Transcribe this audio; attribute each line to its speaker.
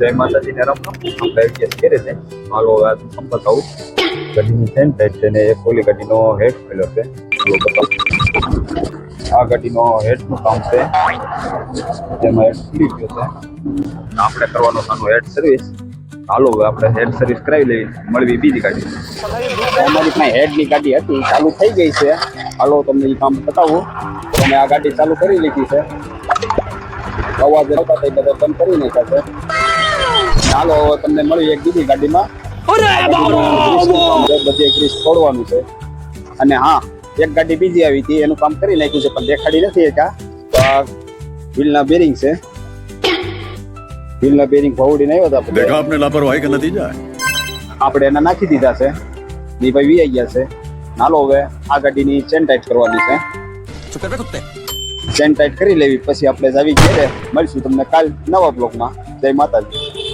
Speaker 1: જય માતાજી ને રામ રામ. આપણે એડજસ્ટ કરે છે. હાલો હવે સંપર્ક આવું ગાડીની ચેન ટાઈટ છે ને એક ઓલી ગાડીનો હેડ ખોલ્યો છે. હાલો બતાવું. આ ગાડીનો હેડનું કામ છે, જેમાં હેડ ખુલી ગયો છે. આપણે કરવાનો સાનો હેડ સર્વિસ. હાલો હવે આપણે હેડ સર્વિસ કરાવી લેવી, મળવી બીજી ગાડી. અમારી પાસે હેડની ગાડી હતી, ચાલુ થઈ ગઈ છે. હાલો તમને એ કામ બતાવું. તો મેં આ ગાડી ચાલુ કરી લીધી છે. અવાજ આવતા હતા એ બધા બંધ કરી નાખ્યા છે. ચાલો હવે તમને મળી એક બીજી ગાડીમાં. બધી ગ્રીસ છોડવાનું છે. અને હા, એક ગાડી બીજી આવી હતી, એનું કામ કરી નાખ્યું છે પણ દેખાડી નથી. એક આ વ્હીલના બેરિંગ છે. વ્હીલના બેરિંગ ભવડીને આવ્યા હતા.
Speaker 2: देखा आपने लापरवाही का नतीजा
Speaker 1: આપણે એના નાખી દીધા છે. ની ભાઈ વી આવી ગયા છે. નાલો હવે આ ગાડીની ચેન ટાઈટ કરવાની છે. ચેન ટાઈટ કરી લેવી, પછી આપણે જાવી ઘેરે. મળીશું તમને કાલ નવા બ્લોગમાં. જય માતાજી.